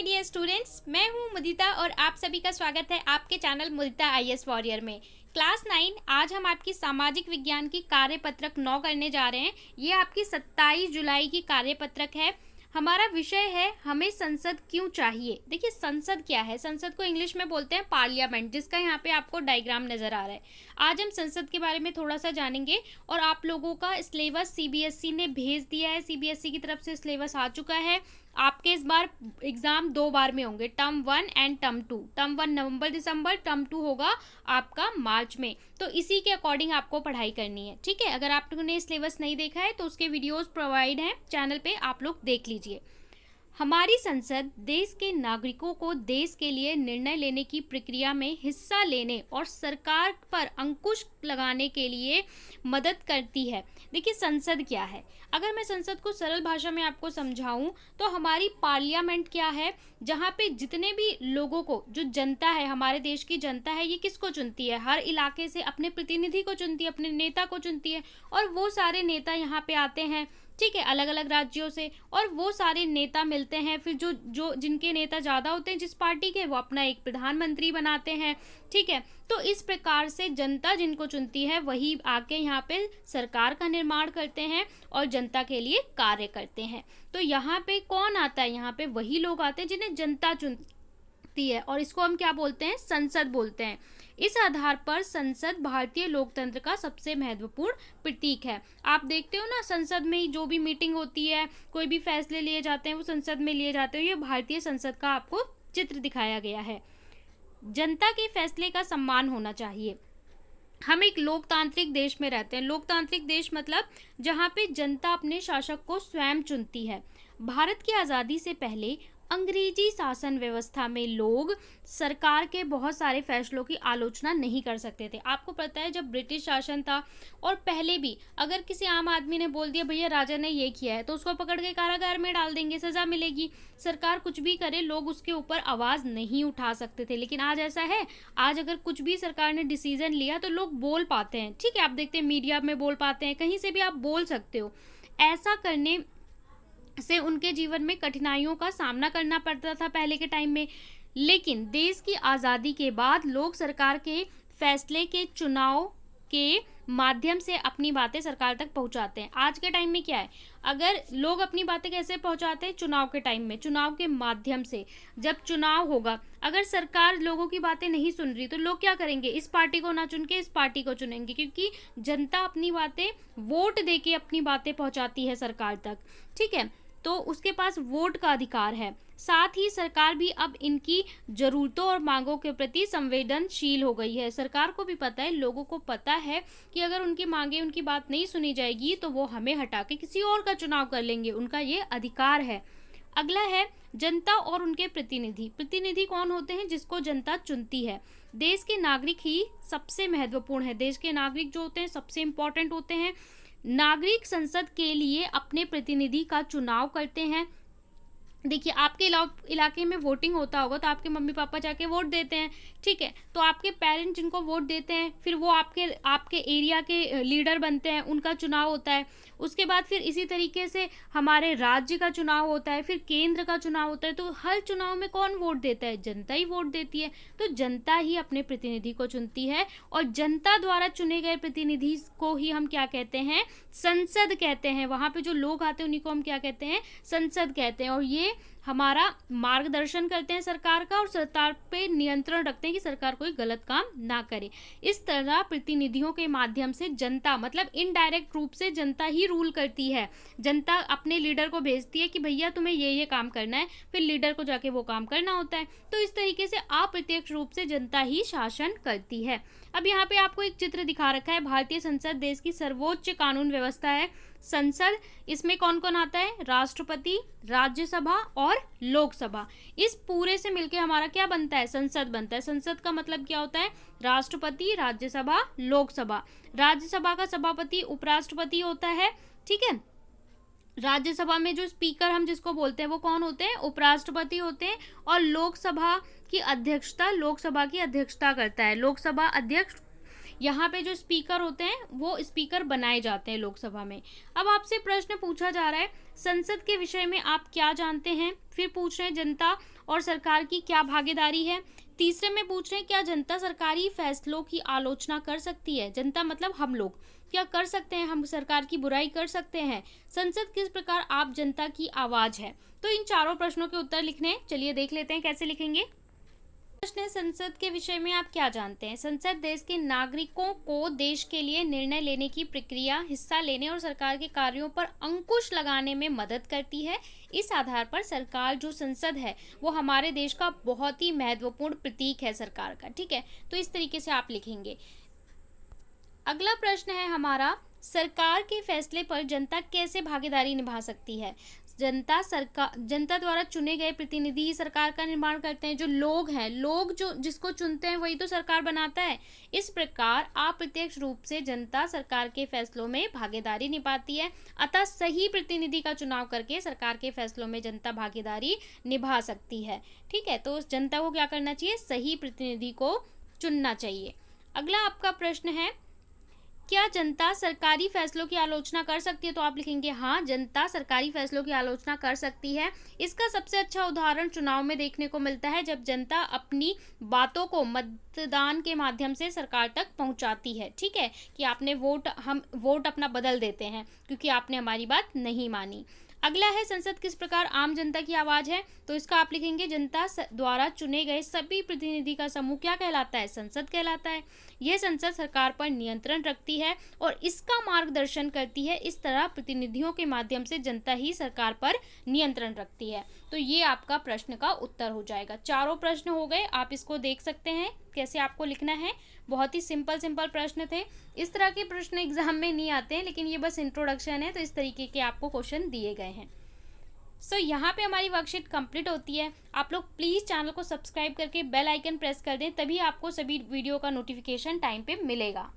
Dear students, मैं हूं मुदिता और आप सभी का स्वागत है आपके चैनल मुदिता आईएएस वॉरियर में। क्लास 9 आज हम आपकी सामाजिक विज्ञान की कार्यपत्रक 9 करने जा रहे हैं। ये आपकी 27 जुलाई की कार्यपत्रक है। हमारा विषय है हमें संसद क्यों चाहिए। देखिए संसद क्या है, संसद को इंग्लिश में बोलते हैं पार्लियामेंट, जिसका यहाँ पे आपको डायग्राम नजर आ रहा है। आज हम संसद के बारे में थोड़ा सा जानेंगे और आप लोगों का सिलेबस सीबीएसई ने भेज दिया है। सीबीएसई की तरफ से सिलेबस आ चुका है। आपके इस बार एग्जाम 2 बार में होंगे, term 1 and term 2। Term 1 November December, term 2 होगा आपका मार्च में। तो इसी के अकॉर्डिंग आपको पढ़ाई करनी है, ठीक है। अगर आपने सिलेबस नहीं देखा है तो उसके वीडियोस प्रोवाइड हैं चैनल पे, आप लोग देख लीजिए। हमारी संसद देश के नागरिकों को देश के लिए निर्णय लेने की प्रक्रिया में हिस्सा लेने और सरकार पर अंकुश लगाने के लिए मदद करती है। देखिए संसद क्या है, अगर मैं संसद को सरल भाषा में आपको समझाऊं तो हमारी पार्लियामेंट क्या है, जहां पे जितने भी लोगों को, जो जनता है, हमारे देश की जनता है, ये किसको चुनती है, हर इलाके से अपने प्रतिनिधि को चुनती है, अपने नेता को चुनती है। और वो सारे नेता यहाँ पे आते हैं, ठीक है, अलग अलग राज्यों से, और वो सारे नेता मिलते हैं। फिर जो जो जिनके नेता ज़्यादा होते हैं जिस पार्टी के, वो अपना एक प्रधानमंत्री बनाते हैं, ठीक है। तो इस प्रकार से जनता जिनको चुनती है वही आके यहाँ पे सरकार का निर्माण करते हैं और जनता के लिए कार्य करते हैं। तो यहाँ पे कौन आता है, यहाँ पे वही लोग आते हैं जिन्हें जनता चुनती है, और इसको हम क्या बोलते हैं, संसद बोलते हैं। इस आधार पर संसद भारतीय लोकतंत्र का सबसे महत्वपूर्ण प्रतीक है। आप देखते हो ना, संसद में जो भी मीटिंग होती है, कोई भी फैसले लिए जाते हैं वो संसद में लिए जाते हैं। ये भारतीय संसद का आपको चित्र दिखाया गया है। जनता के फैसले का सम्मान होना चाहिए। हम एक लोकतांत्रिक देश में रहते हैं। लोकतांत्रिक देश मतलब जहाँ पे जनता अपने शासक को स्वयं चुनती है। भारत की आज़ादी से पहले अंग्रेजी शासन व्यवस्था में लोग सरकार के बहुत सारे फैसलों की आलोचना नहीं कर सकते थे। आपको पता है जब ब्रिटिश शासन था और पहले भी अगर किसी आम आदमी ने बोल दिया भैया राजा ने ये किया है, तो उसको पकड़ के कारागार में डाल देंगे, सजा मिलेगी। सरकार कुछ भी करे, लोग उसके ऊपर आवाज़ नहीं उठा सकते थे। लेकिन आज ऐसा है, आज अगर कुछ भी सरकार ने डिसीजन लिया तो लोग बोल पाते हैं, ठीक है। आप देखते हैं मीडिया में बोल पाते हैं, कहीं से भी आप बोल सकते हो। ऐसा करने से उनके जीवन में कठिनाइयों का सामना करना पड़ता था पहले के टाइम में। लेकिन देश की आज़ादी के बाद लोग सरकार के फैसले के चुनाव के माध्यम से अपनी बातें सरकार तक पहुंचाते हैं। आज के टाइम में क्या है, अगर लोग अपनी बातें कैसे पहुंचाते हैं, चुनाव के टाइम में, चुनाव के माध्यम से। जब चुनाव होगा, अगर सरकार लोगों की बातें नहीं सुन रही तो लोग क्या करेंगे, इस पार्टी को ना चुन के इस पार्टी को चुनेंगे, क्योंकि जनता अपनी बातें वोट दे के अपनी बातें पहुंचाती है सरकार तक, ठीक है। तो उसके पास वोट का अधिकार है। साथ ही सरकार भी अब इनकी जरूरतों और मांगों के प्रति संवेदनशील हो गई है। सरकार को भी पता है, लोगों को पता है कि अगर उनकी मांगे, उनकी बात नहीं सुनी जाएगी तो वो हमें हटा के किसी और का चुनाव कर लेंगे, उनका ये अधिकार है। अगला है जनता और उनके प्रतिनिधि। प्रतिनिधि कौन होते हैं, जिसको जनता चुनती है। देश के नागरिक ही सबसे महत्वपूर्ण है। देश के नागरिक जो होते हैं सबसे इंपॉर्टेंट होते हैं। नागरिक संसद के लिए अपने प्रतिनिधि का चुनाव करते हैं। देखिए आपके इलाके में वोटिंग होता होगा तो आपके मम्मी पापा जाके वोट देते हैं, ठीक है। तो आपके पेरेंट्स जिनको वोट देते हैं, फिर वो आपके एरिया के लीडर बनते हैं, उनका चुनाव होता है। उसके बाद फिर इसी तरीके से हमारे राज्य का चुनाव होता है, फिर केंद्र का चुनाव होता है। तो हर चुनाव में कौन वोट देता है, जनता ही वोट देती है। तो जनता ही अपने प्रतिनिधि को चुनती है, और जनता द्वारा चुने गए प्रतिनिधि को ही हम क्या कहते हैं, संसद कहते हैं। वहाँ पे जो लोग आते हैं उन्हीं को हम क्या कहते हैं, संसद कहते हैं। और ये हमारा मार्गदर्शन करते हैं सरकार का, और सरकार पे नियंत्रण रखते हैं कि सरकार कोई गलत काम ना करे। इस तरह प्रतिनिधियों के माध्यम से जनता, मतलब इनडायरेक्ट रूप से जनता ही रूल करती है। जनता अपने लीडर को भेजती है कि भैया तुम्हें ये काम करना है, फिर लीडर को जाके वो काम करना होता है। तो इस तरीके से अप्रत्यक्ष रूप से जनता ही शासन करती है। अब यहाँ पे आपको एक चित्र दिखा रखा है। भारतीय संसद देश की सर्वोच्च कानून व्यवस्था है। संसद, इसमें कौन कौन आता है, राष्ट्रपति, राज्यसभा और लोकसभा। इस पूरे से मिलके हमारा क्या बनता है, संसद बनता है। संसद का मतलब क्या होता है, राष्ट्रपति, राज्यसभा, लोकसभा। राज्यसभा का सभापति उपराष्ट्रपति होता है, ठीक है। राज्यसभा में जो स्पीकर हम जिसको बोलते हैं वो कौन होते हैं, उपराष्ट्रपति होते हैं। और लोकसभा की अध्यक्षता करता है लोकसभा अध्यक्ष। यहाँ पे जो स्पीकर होते हैं वो स्पीकर बनाए जाते हैं लोकसभा में। अब आपसे प्रश्न पूछा जा रहा है, संसद के विषय में आप क्या जानते हैं? फिर पूछ रहे हैं जनता और सरकार की क्या भागीदारी है? तीसरे में पूछ रहे हैं, क्या जनता सरकारी फैसलों की आलोचना कर सकती है? जनता मतलब हम लोग, क्या कर सकते हैं हम सरकार की बुराई कर सकते हैं? संसद किस प्रकार आप जनता की आवाज है? तो इन चारों प्रश्नों के उत्तर लिखने हैं। चलिए देख लेते हैं कैसे लिखेंगे। प्रश्न है, संसद के विषय में आप क्या जानते हैं? संसद देश के नागरिकों को देश के लिए निर्णय लेने की प्रक्रिया, हिस्सा लेने और सरकार के कार्यों पर अंकुश लगाने में मदद करती है। इस आधार पर सरकार, जो संसद है, वो हमारे देश का बहुत ही महत्वपूर्ण प्रतीक है सरकार का। ठीक है, तो इस तरीके से आप लिखेंगे। अगला प्रश्न है हमारा, सरकार के फैसले पर जनता कैसे भागीदारी निभा सकती है? जनता द्वारा चुने गए प्रतिनिधि ही सरकार का निर्माण करते हैं। जो लोग हैं, लोग जो जिसको चुनते हैं वही तो सरकार बनाता है। इस प्रकार अप्रत्यक्ष रूप से जनता सरकार के फैसलों में भागीदारी निभाती है। अतः सही प्रतिनिधि का चुनाव करके सरकार के फैसलों में जनता भागीदारी निभा सकती है। ठीक है, तो जनता को क्या करना चाहिए? सही प्रतिनिधि को चुनना चाहिए। अगला आपका प्रश्न है, क्या जनता सरकारी फैसलों की आलोचना कर सकती है? तो आप लिखेंगे हाँ, जनता सरकारी फैसलों की आलोचना कर सकती है। इसका सबसे अच्छा उदाहरण चुनाव में देखने को मिलता है, जब जनता अपनी बातों को मतदान के माध्यम से सरकार तक पहुंचाती है। ठीक है, कि हम वोट अपना बदल देते हैं क्योंकि आपने हमारी बात नहीं मानी। अगला है, संसद किस प्रकार आम जनता की आवाज है? तो इसका आप लिखेंगे, जनता द्वारा चुने गए सभी प्रतिनिधि का समूह क्या कहलाता है? संसद कहलाता है। यह संसद सरकार पर नियंत्रण रखती है और इसका मार्गदर्शन करती है। इस तरह प्रतिनिधियों के माध्यम से जनता ही सरकार पर नियंत्रण रखती है। तो ये आपका प्रश्न का उत्तर हो जाएगा। चारों प्रश्न हो गए, आप इसको देख सकते हैं कैसे आपको लिखना है। बहुत ही सिंपल प्रश्न थे। इस तरह के प्रश्न एग्जाम में नहीं आते हैं, लेकिन ये बस इंट्रोडक्शन है, तो इस तरीके के आपको क्वेश्चन दिए गए हैं। सो यहाँ पे हमारी वर्कशीट कंप्लीट होती है। आप लोग प्लीज़ चैनल को सब्सक्राइब करके बेल आइकन प्रेस कर दें, तभी आपको सभी वीडियो का नोटिफिकेशन टाइम पे मिलेगा।